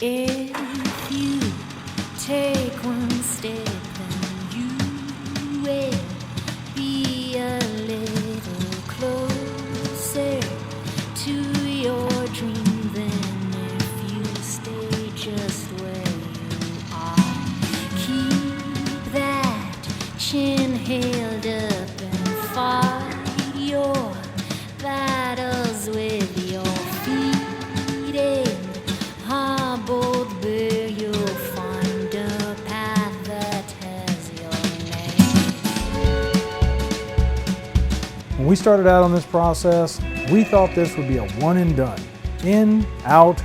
If you take one step, then you will be a little closer to your dream than if you stay just where you are. Keep that chin held up and fight your battles with your feet in hobbled bare. You'll find a path that has your name. When we started out on this process, we thought this would be a one and done. In, out,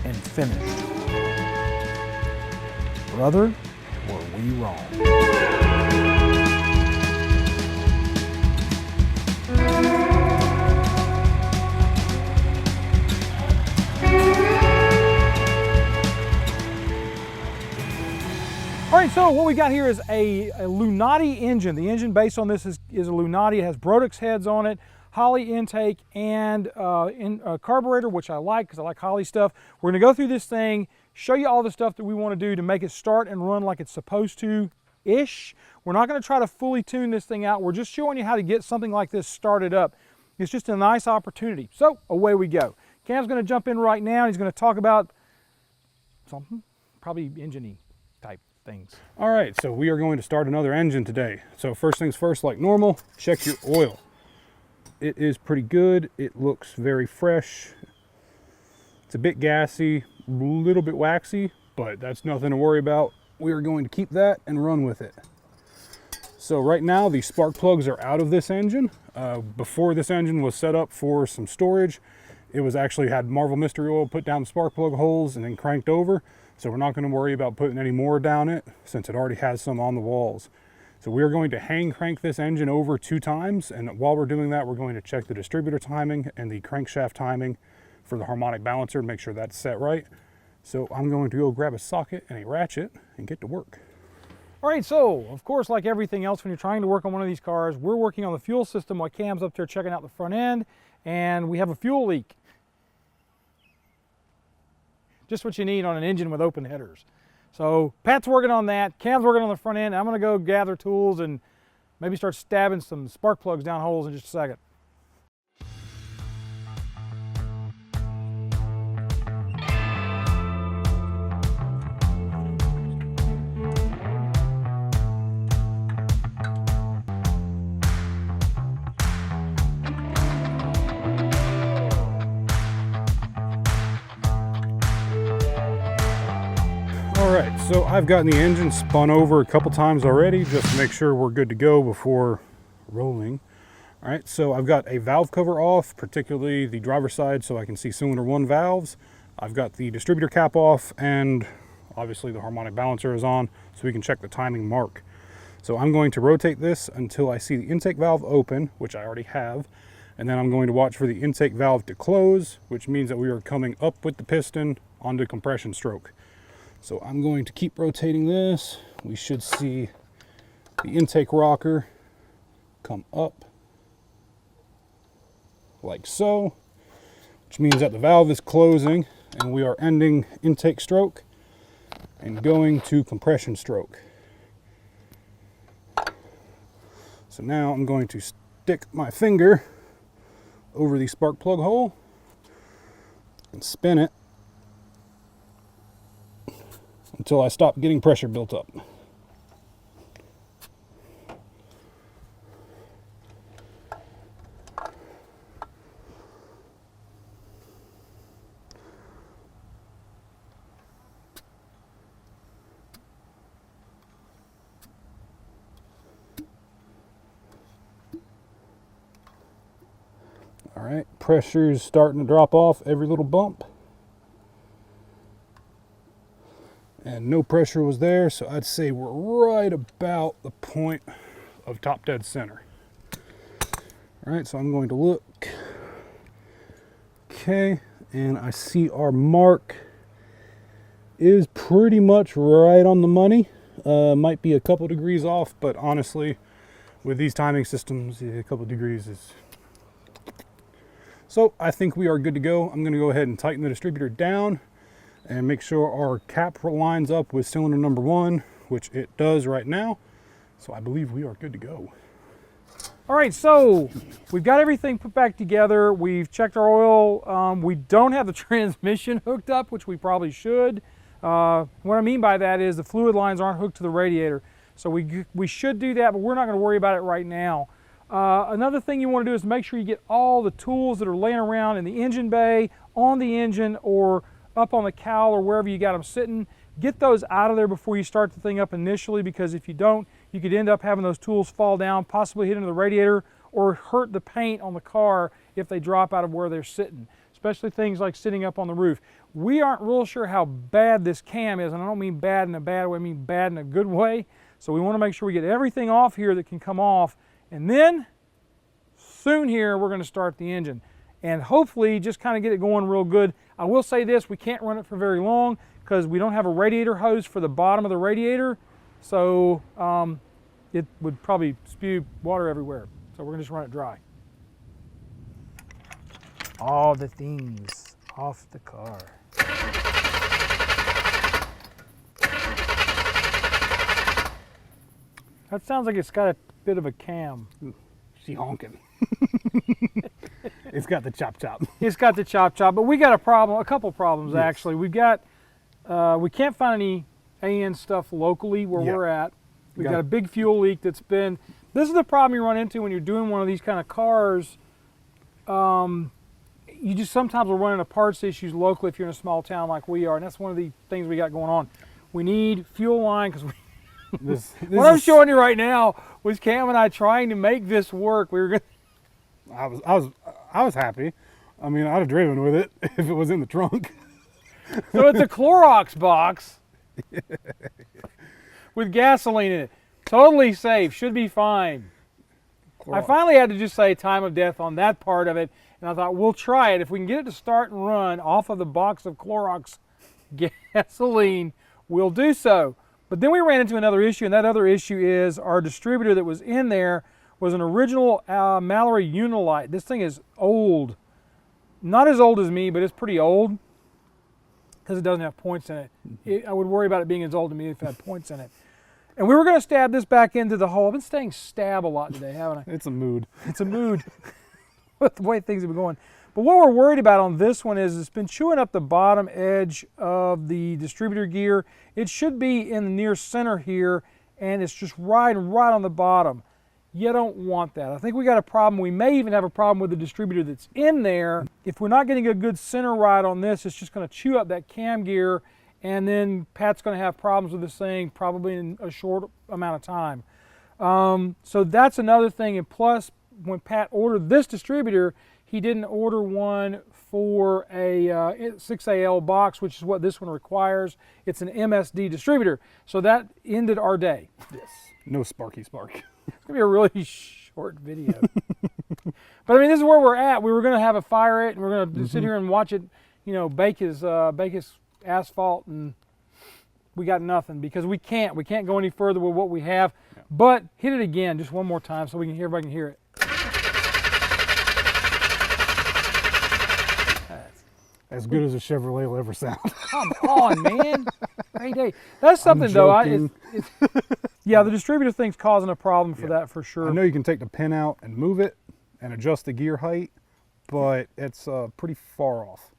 and finished. Brother, were we wrong. All right, so what we got here is a Lunati engine. The engine based on this is a Lunati. It has Brodix heads on it, Holley intake, and carburetor, which I like because I like Holley stuff. We're gonna go through this thing, show you all the stuff that we wanna do to make it start and run like it's supposed to-ish. We're not gonna try to fully tune this thing out. We're just showing you how to get something like this started up. It's just a nice opportunity. So away we go. Cam's gonna jump in right now. He's gonna talk about something, probably engine-y type things. All right, so we are going to start another engine today. So first things first, like normal, check your oil. It is pretty good. It looks very fresh. It's a bit gassy, a little bit waxy, but that's nothing to worry about. We are going to keep that and run with it. So right now the spark plugs are out of this engine. Before this engine was set up for some storage, it was actually had Marvel Mystery Oil put down the spark plug holes and then cranked over. So we're not going to worry about putting any more down it since it already has some on the walls. So we're going to hang crank this engine over 2 times, and while we're doing that, we're going to check the distributor timing and the crankshaft timing for the harmonic balancer to make sure that's set right. So I'm going to go grab a socket and a ratchet and get to work. All right, so of course, like everything else, when you're trying to work on one of these cars, we're working on the fuel system while Cam's up there checking out the front end, and we have a fuel leak. Just what you need on an engine with open headers. So Pat's working on that, Cam's working on the front end. I'm gonna go gather tools and maybe start stabbing some spark plugs down holes in just a second. Alright, so I've gotten the engine spun over a couple times already just to make sure we're good to go before rolling. Alright, so I've got a valve cover off, particularly the driver's side so I can see cylinder 1 valves. I've got the distributor cap off, and obviously the harmonic balancer is on so we can check the timing mark. So I'm going to rotate this until I see the intake valve open, which I already have, and then I'm going to watch for the intake valve to close, which means that we are coming up with the piston onto compression stroke. So I'm going to keep rotating this. We should see the intake rocker come up like so, which means that the valve is closing and we are ending intake stroke and going to compression stroke. So now I'm going to stick my finger over the spark plug hole and spin it until I stop getting pressure built up. All right, pressure's starting to drop off every little bump. And no pressure was there, so I'd say we're right about the point of top dead center. All right, so I'm going to look. Okay, and I see our mark is pretty much right on the money. Might be a couple degrees off, but honestly, with these timing systems, a couple degrees is... So I think we are good to go. I'm gonna go ahead and tighten the distributor down, and make sure our cap lines up with cylinder number 1, which it does right now. So I believe we are good to go. All right, so we've got everything put back together. We've checked our oil. We don't have the transmission hooked up, which we probably should. What I mean by that is the fluid lines aren't hooked to the radiator. So we should do that, but we're not going to worry about it right now. Another thing you want to do is make sure you get all the tools that are laying around in the engine bay, on the engine, or up on the cowl or wherever you got them sitting. Get those out of there before you start the thing up initially, because if you don't, you could end up having those tools fall down, possibly hit into the radiator, or hurt the paint on the car if they drop out of where they're sitting, especially things like sitting up on the roof. We aren't real sure how bad this cam is, and I don't mean bad in a bad way, I mean bad in a good way. So we want to make sure we get everything off here that can come off, and then soon here we're going to start the engine and hopefully just kind of get it going real good. I will say this, we can't run it for very long because we don't have a radiator hose for the bottom of the radiator, so it would probably spew water everywhere. So we're going to just run it dry. All the things off the car. That sounds like it's got a bit of a cam. She honking. It's got the chop chop. It's got the chop chop, but we got a problem, a couple problems actually. We've got, we can't find any AN stuff locally where we're at. We've got a big fuel leak that's been, this is the problem you run into when you're doing one of these kind of cars. You just sometimes will run into parts issues locally if you're in a small town like we are, and that's one of the things we got going on. We need fuel line because what I'm showing you right now was Cam and I trying to make this work. We were going. I was happy. I mean, I'd have driven with it if it was in the trunk. So it's a Clorox box with gasoline in it. Totally safe. Should be fine. Clorox. I finally had to just say time of death on that part of it, and I thought we'll try it. If we can get it to start and run off of the box of Clorox gasoline, we'll do so. But then we ran into another issue, and that other issue is our distributor that was in there was an original Mallory Unilite. This thing is old. Not as old as me, but it's pretty old because it doesn't have points in it. I would worry about it being as old as me if it had points in it. And we were going to stab this back into the hole. I've been saying stab a lot today, haven't I? It's a mood. It's a mood with the way things have been going. But what we're worried about on this one is it's been chewing up the bottom edge of the distributor gear. It should be in the near center here, and it's just riding right on the bottom. You don't want that. I think we got a problem. We may even have a problem with the distributor that's in there. If we're not getting a good center ride on this, it's just going to chew up that cam gear, and then Pat's going to have problems with this thing probably in a short amount of time. So that's another thing. And plus, when Pat ordered this distributor, he didn't order one for a 6AL box, which is what this one requires. It's an MSD distributor. So that ended our day. Yes. No Sparky Spark. It's going to be a really short video. But I mean, this is where we're at. We were going to have a fire it, and we're going to sit here and watch it, you know, bake his asphalt, and we got nothing because we can't go any further with what we have. Yeah. But hit it again just one more time so we can hear, everybody can hear it. As good as a Chevrolet will ever sound. Come on, man. Great day. That's something though. Yeah, the distributor thing's causing a problem for that for sure. I know you can take the pin out and move it and adjust the gear height, but it's pretty far off.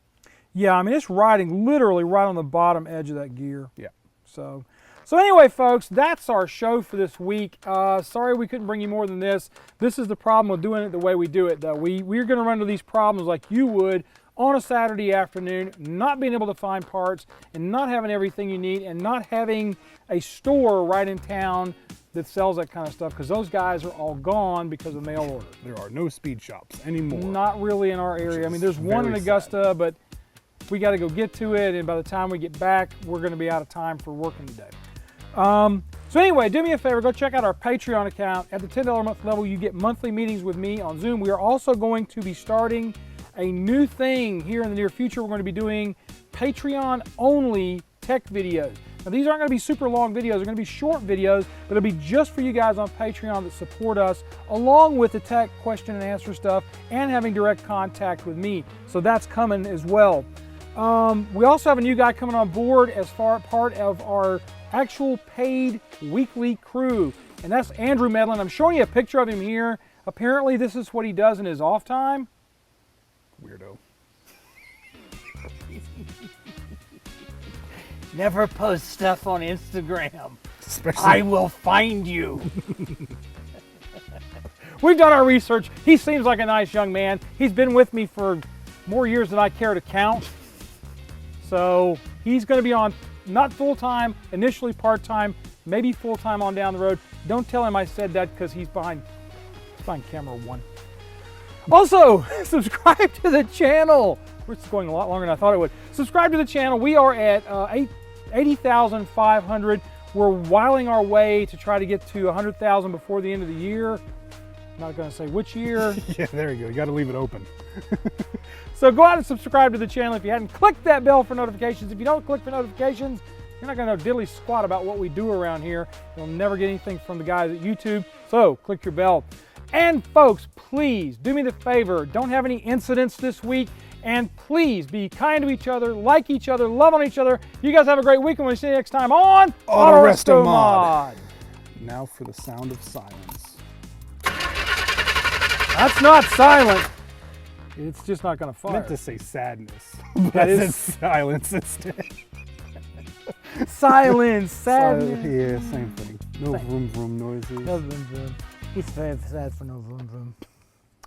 Yeah, I mean it's riding literally right on the bottom edge of that gear. Yeah. So anyway, folks, that's our show for this week. Sorry we couldn't bring you more than this. This is the problem with doing it the way we do it, though. We're going to run into these problems like you would on a Saturday afternoon, not being able to find parts and not having everything you need and not having a store right in town that sells that kind of stuff, because those guys are all gone because of mail order. There are no speed shops anymore. Not really in our area. I mean, there's one in Augusta, but we got to go get to it, and by the time we get back, we're going to be out of time for working today. So anyway, do me a favor, go check out our Patreon account. At the $10 a month level, you get monthly meetings with me on Zoom. We are also going to be starting a new thing here in the near future. We're going to be doing Patreon-only tech videos. Now, these aren't going to be super long videos. They're going to be short videos, but it'll be just for you guys on Patreon that support us, along with the tech question and answer stuff and having direct contact with me. So that's coming as well. We also have a new guy coming on board as part of our actual paid weekly crew, and that's Andrew Medlin. I'm showing you a picture of him here. Apparently this is what he does in his off time. Weirdo. Never post stuff on Instagram. Especially I will find you. We've done our research. He seems like a nice young man. He's been with me for more years than I care to count. So he's going to be on, not full-time, initially part-time, maybe full-time on down the road. Don't tell him I said that because he's behind camera one. Also, subscribe to the channel. It's going a lot longer than I thought it would. Subscribe to the channel. We are at 80,500. We're whiling our way to try to get to 100,000 before the end of the year. I'm not going to say which year. yeah, there you go. You got to leave it open. So go out and subscribe to the channel if you hadn't. Click that bell for notifications. If you don't click for notifications, you're not going to know diddly squat about what we do around here. You'll never get anything from the guys at YouTube. So click your bell. And folks, please do me the favor. Don't have any incidents this week. And please be kind to each other, like each other, love on each other. You guys have a great week, and we'll see you next time on Autorestomod. Now for the sound of silence. That's not silent. It's just not going to fire. I meant to say sadness. That is is silence instead. silence, sadness. Yeah, same thing. No vroom vroom noises. No vroom vroom. He's very sad for no vroom vroom.